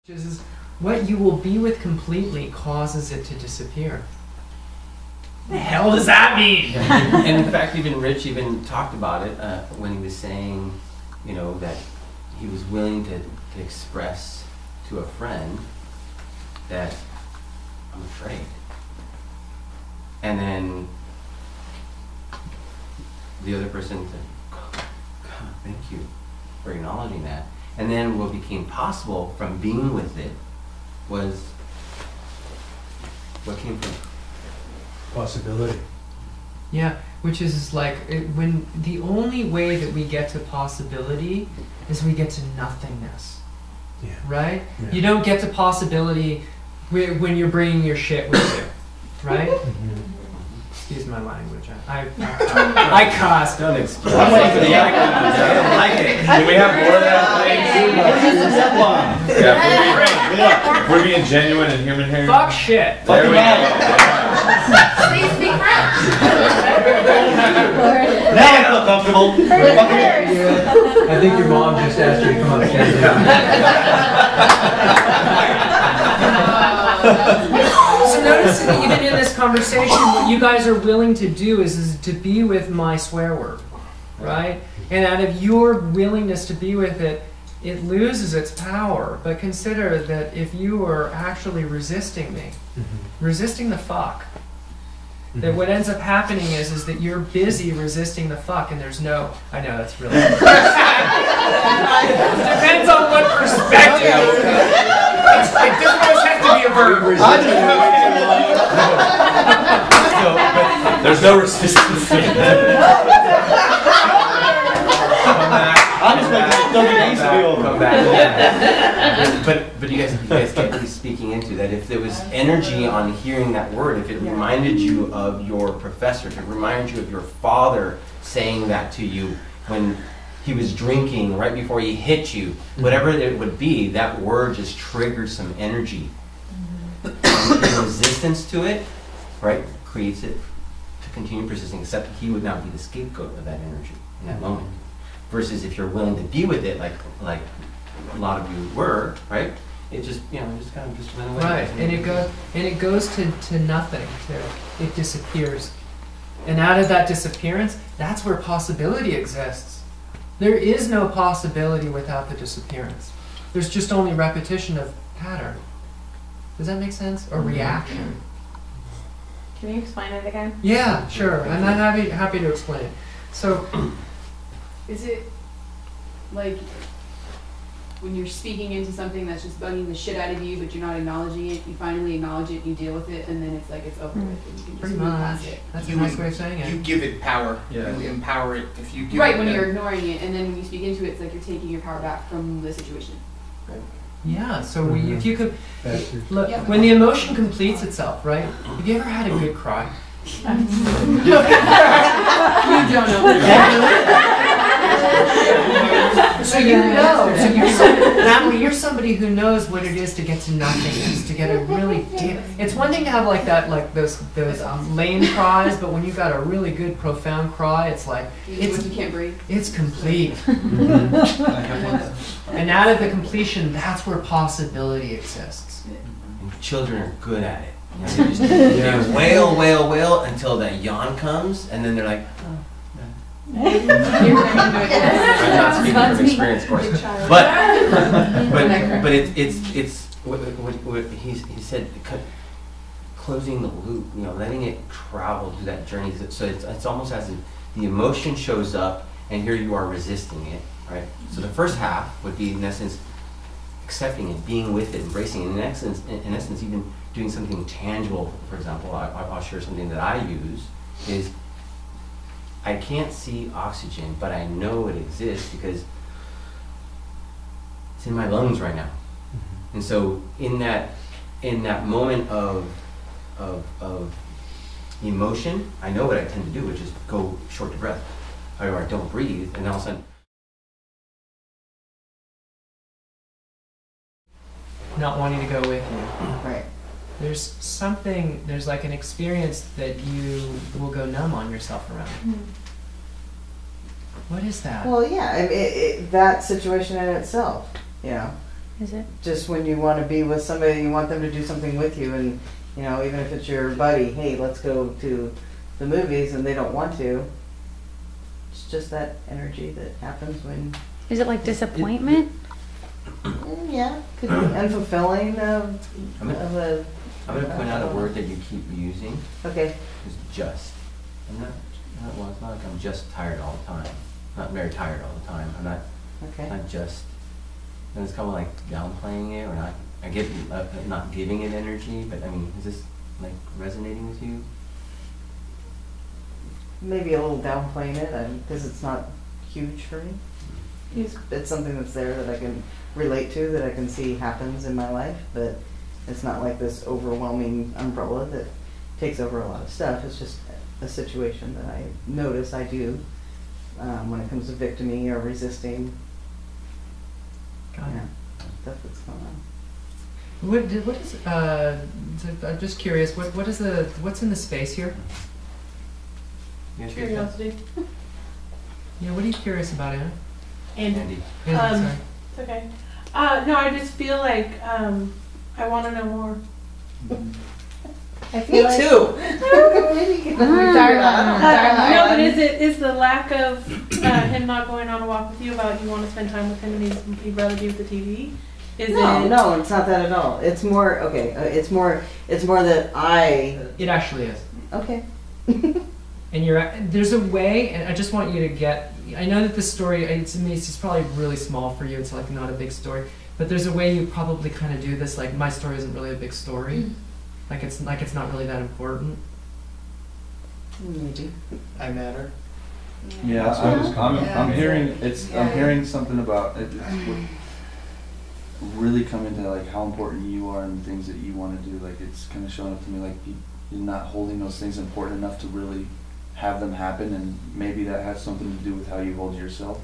Is what you will be with completely causes it to disappear. What the hell does that mean? And in fact, even Rich even talked about it when he was saying, you know, that he was willing to express to a friend that I'm afraid. And then the other person said, God, thank you for acknowledging that. And then what became possible from being with it was what came from possibility. Yeah, which is like when the only way that we get to possibility is we get to nothingness. Yeah. Right? Yeah. You don't get to possibility when you're bringing your shit with you, right? Mm-hmm. Excuse my language. I cuss. Don't excuse. I like it. Do we have more of that, please? Yeah. We're being genuine and human here. Fuck shit. There we go. Please speak French. Now I feel comfortable. I think your mom just asked you to come upstairs. So notice that even in this conversation, what you guys are willing to do is to be with my swear word, right? And out of your willingness to be with it, it loses its power. But consider that if you are actually resisting me, resisting the fuck, that what ends up happening is that you're busy resisting the fuck, and there's no. I know that's really. Depends on what perspective. It doesn't always have to be a verb. There's no resistance. I'm just making it come back. But you guys get me speaking into that. If there was energy on hearing that word, if it reminded you of your professor, if it reminded you of your father saying that to you when he was drinking right before he hit you, whatever it would be, that word just triggered some energy. And resistance to it, right, creates it to continue persisting, except he would not be the scapegoat of that energy in that moment. Versus if you're willing to be with it, like a lot of you were, right? It just, just kind of just went away. Right, and it goes to nothing. It disappears, and out of that disappearance, that's where possibility exists. There is no possibility without the disappearance. There's just only repetition of pattern. Does that make sense? Or reaction? Can you explain it again? Yeah, sure. I'm not happy to explain it. So, is it like when you're speaking into something that's just bugging the shit out of you, but you're not acknowledging it, you finally acknowledge it, you deal with it, and then it's like it's over with, and you can just pretty move much. past it. That's a nice way of saying You it. give it power. Yeah. You empower it if you give Right, it when that- you're ignoring it, and then when you speak into it, it's like you're taking your power back from the situation. Yeah. So if you could look Yeah. when the emotion completes itself, right? Have you ever had a good cry? You don't know. So you know. So Natalie, you're somebody who knows what it is to get to nothingness, to get a really deep. It's one thing to have like that, like those lame cries, but when you've got a really good, profound cry, it's like You can't breathe. it's complete. And out of the completion, that's where possibility exists. And children are good at it. They just they wail until that yawn comes, and then they're like, oh. I'm not speaking from experience, of course, but it's what he said, closing the loop, letting it travel through that journey. So it's almost as if the emotion shows up, and here you are resisting it, right? So the first half would be, in essence, accepting it, being with it, embracing it. In essence, even doing something tangible. For example, I'll share something that I use is, I can't see oxygen, but I know it exists because it's in my lungs right now. And so in that moment of emotion, I know what I tend to do, which is go short to breath, or I don't breathe, and all of a sudden, Not wanting to go with you. Right. There's like an experience that you will go numb on yourself around. What is that? Well, yeah, that situation in itself, Is it? just when you want to be with somebody, you want them to do something with you, and you know, even if it's your buddy, hey, let's go to the movies, and they don't want to. It's just that energy that happens when. Is it like disappointment? Yeah, could be unfulfilling I'm of a. I'm gonna point out a word that you keep using, Okay. is just. I'm well, it's not like I'm just tired all the time. I'm not very tired all the time. I'm not Okay. not just, and it's kind of like downplaying it or not. I get not giving it energy, but I mean, is this like resonating with you? Maybe a little downplaying it because it's not huge for me. It's something that's there that I can relate to, that I can see happens in my life, but it's not like this overwhelming umbrella that takes over a lot of stuff. It's just a situation that I notice I do when it comes to victimy or resisting. Got it. Yeah, stuff that's going on. What is I'm just curious. What's in the space here? You guys get that? Curiosity. Yeah. What are you curious about, Anna? And Andy. Anna, sorry. it's okay. No, I just feel like I want to know more. I feel like, too. Maybe you can retire that. no, but is the lack of him not going on a walk with you about you want to spend time with him and he'd rather be with the TV? No, it's not that at all. It's more okay. It's more that I. It actually is. Okay. And there's a way, and I just want you to get. I know that this story, it's probably really small for you. It's like not a big story, but there's a way you probably kind of do this. Like my story isn't really a big story. Like it's not really that important. Maybe. I matter. Yeah, I'm hearing I'm hearing something about it. Really come into like how important you are and the things that you want to do. Like it's kind of showing up to me like you're not holding those things important enough to really have them happen, and maybe that has something to do with how you hold yourself.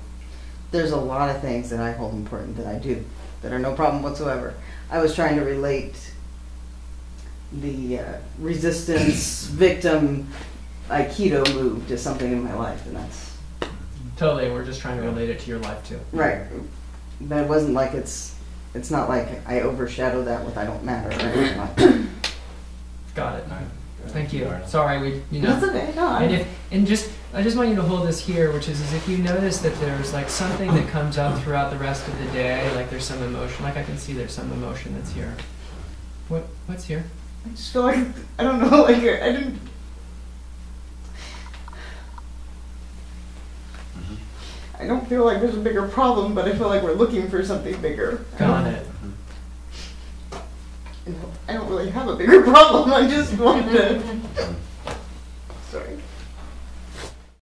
There's a lot of things that I hold important that I do that are no problem whatsoever. I was trying to relate the resistance victim Aikido move to something in my life, and that's Totally. We're just trying to relate it to your life too. right. But it wasn't like it's not like I overshadow that with I don't matter or anything like that. Got it. Thank you. Sorry, That's okay. No, And I just want you to hold this here, which is if you notice that there's like something that comes up throughout the rest of the day, like there's some emotion, like I can see there's some emotion that's here. What's here? I just feel like I don't know. Like I didn't. I don't feel like there's a bigger problem, but I feel like we're looking for something bigger. Got it. I don't really have a bigger problem. I just want to